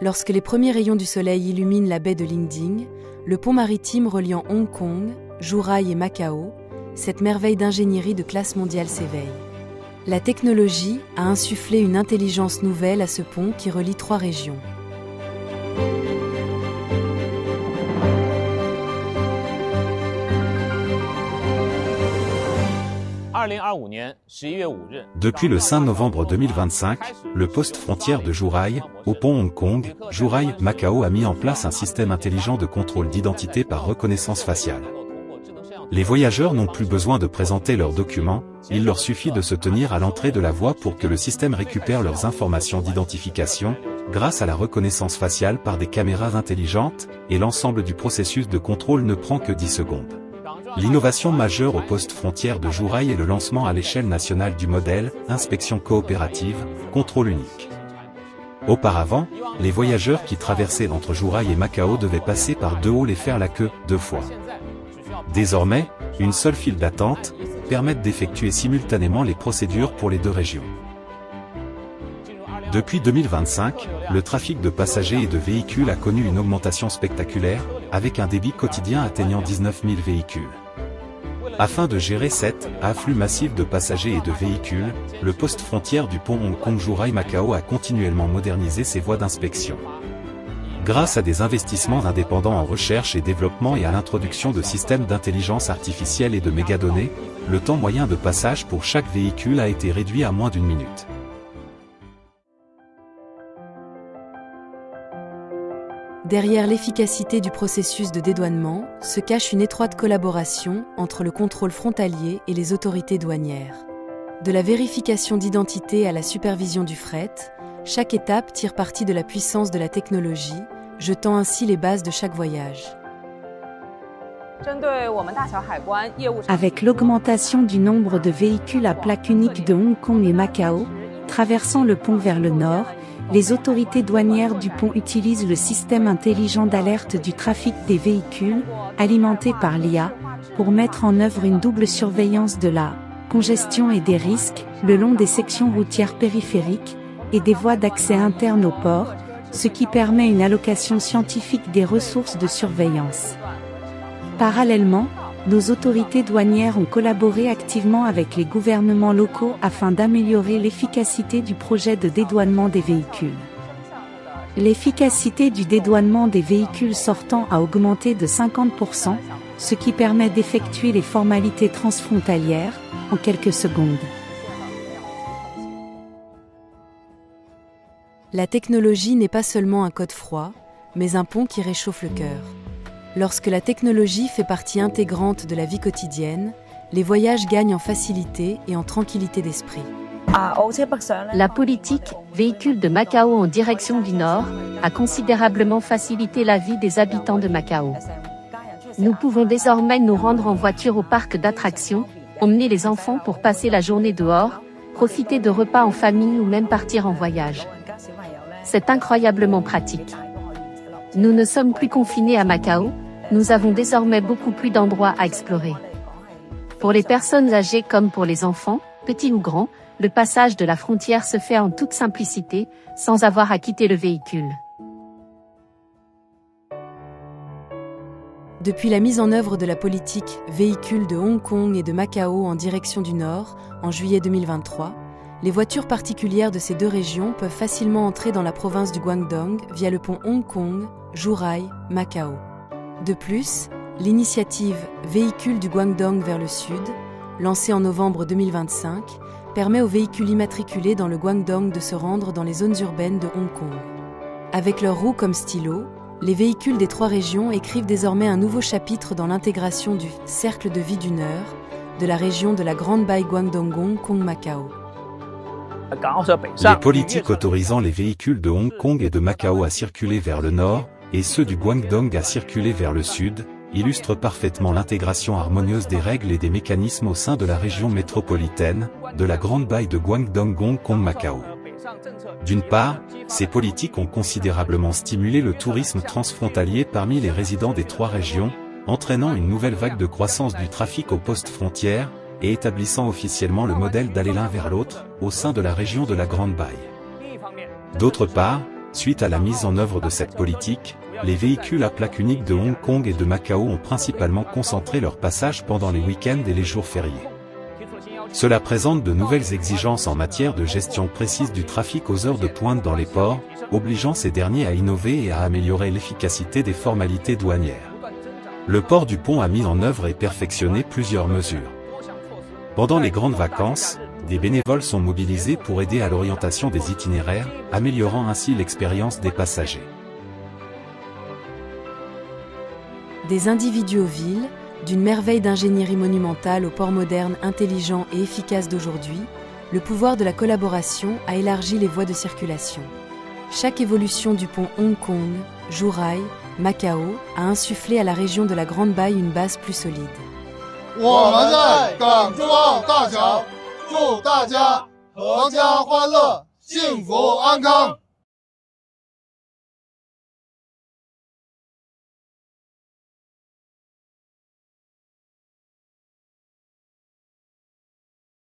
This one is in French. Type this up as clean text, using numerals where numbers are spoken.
Lorsque les premiers rayons du soleil illuminent la baie de Lingding, le pont maritime reliant Hong Kong, Zhuhai et Macao, cette merveille d'ingénierie de classe mondiale s'éveille. La technologie a insufflé une intelligence nouvelle à ce pont qui relie 3 régions. Depuis le 5 novembre 2025, le poste frontière de Zhuhai, au pont Hong Kong, Zhuhai, Macao a mis en place un système intelligent de contrôle d'identité par reconnaissance faciale. Les voyageurs n'ont plus besoin de présenter leurs documents, il leur suffit de se tenir à l'entrée de la voie pour que le système récupère leurs informations d'identification, grâce à la reconnaissance faciale par des caméras intelligentes, et l'ensemble du processus de contrôle ne prend que 10 secondes. L'innovation majeure au poste frontière de Zhuhai est le lancement à l'échelle nationale du modèle « Inspection coopérative, contrôle unique ». Auparavant, les voyageurs qui traversaient entre Zhuhai et Macao devaient passer par 2 halls et faire la queue 2 fois. Désormais, une seule file d'attente permet d'effectuer simultanément les procédures pour les 2 régions. Depuis 2025, le trafic de passagers et de véhicules a connu une augmentation spectaculaire, avec un débit quotidien atteignant 19 000 véhicules. Afin de gérer cet afflux massif de passagers et de véhicules, le poste frontière du pont Hong Kong-Zhuhai-Macao a continuellement modernisé ses voies d'inspection. Grâce à des investissements indépendants en recherche et développement et à l'introduction de systèmes d'intelligence artificielle et de mégadonnées, le temps moyen de passage pour chaque véhicule a été réduit à moins d'1 minute. Derrière l'efficacité du processus de dédouanement se cache une étroite collaboration entre le contrôle frontalier et les autorités douanières. De la vérification d'identité à la supervision du fret, chaque étape tire parti de la puissance de la technologie, jetant ainsi les bases de chaque voyage. Avec l'augmentation du nombre de véhicules à plaque unique de Hong Kong et Macao, traversant le pont vers le nord, les autorités douanières du pont utilisent le système intelligent d'alerte du trafic des véhicules, alimenté par l'IA, pour mettre en œuvre une double surveillance de la congestion et des risques, le long des sections routières périphériques, et des voies d'accès internes au port, ce qui permet une allocation scientifique des ressources de surveillance. Parallèlement, nos autorités douanières ont collaboré activement avec les gouvernements locaux afin d'améliorer l'efficacité du projet de dédouanement des véhicules. L'efficacité du dédouanement des véhicules sortants a augmenté de 50%, ce qui permet d'effectuer les formalités transfrontalières en quelques secondes. La technologie n'est pas seulement un code froid, mais un pont qui réchauffe le cœur. Lorsque la technologie fait partie intégrante de la vie quotidienne, les voyages gagnent en facilité et en tranquillité d'esprit. La politique « Véhicule de Macao en direction du Nord » a considérablement facilité la vie des habitants de Macao. Nous pouvons désormais nous rendre en voiture au parc d'attractions, emmener les enfants pour passer la journée dehors, profiter de repas en famille ou même partir en voyage. C'est incroyablement pratique. Nous ne sommes plus confinés à Macao, nous avons désormais beaucoup plus d'endroits à explorer. Pour les personnes âgées comme pour les enfants, petits ou grands, le passage de la frontière se fait en toute simplicité, sans avoir à quitter le véhicule. Depuis la mise en œuvre de la politique « Véhicule de Hong Kong et de Macao en direction du Nord » en juillet 2023, les voitures particulières de ces 2 régions peuvent facilement entrer dans la province du Guangdong via le pont Hong Kong, Zhuhai, Macao. De plus, l'initiative « Véhicule du Guangdong vers le Sud », lancée en novembre 2025, permet aux véhicules immatriculés dans le Guangdong de se rendre dans les zones urbaines de Hong Kong. Avec leurs roues comme stylos, les véhicules des 3 régions écrivent désormais un nouveau chapitre dans l'intégration du « cercle de vie d'une heure » de la région de la Grande Baie Guangdong Hong Kong-Macao. Les politiques autorisant les véhicules de Hong Kong et de Macao à circuler vers le nord, et ceux du Guangdong à circuler vers le sud, illustrent parfaitement l'intégration harmonieuse des règles et des mécanismes au sein de la région métropolitaine, de la Grande Baie de Guangdong Hong Kong-Macao. D'une part, ces politiques ont considérablement stimulé le tourisme transfrontalier parmi les résidents des 3 régions, entraînant une nouvelle vague de croissance du trafic aux postes frontières, et établissant officiellement le modèle d'aller l'un vers l'autre, au sein de la région de la Grande Baie. D'autre part, Suite à la mise en œuvre de cette politique, les véhicules à plaque unique de Hong Kong et de Macao ont principalement concentré leur passage pendant les week-ends et les jours fériés. Cela présente de nouvelles exigences en matière de gestion précise du trafic aux heures de pointe dans les ports, obligeant ces derniers à innover et à améliorer l'efficacité des formalités douanières. Le port du pont a mis en œuvre et perfectionné plusieurs mesures. Pendant les grandes vacances, des bénévoles sont mobilisés pour aider à l'orientation des itinéraires, améliorant ainsi l'expérience des passagers. Des individus aux villes, d'une merveille d'ingénierie monumentale au port moderne, intelligent et efficace d'aujourd'hui, le pouvoir de la collaboration a élargi les voies de circulation. Chaque évolution du pont Hong Kong, Zhuhai, Macao a insufflé à la région de la Grande Baille une base plus solide. 我们在港珠澳大桥，祝大家阖家欢乐，幸福安康。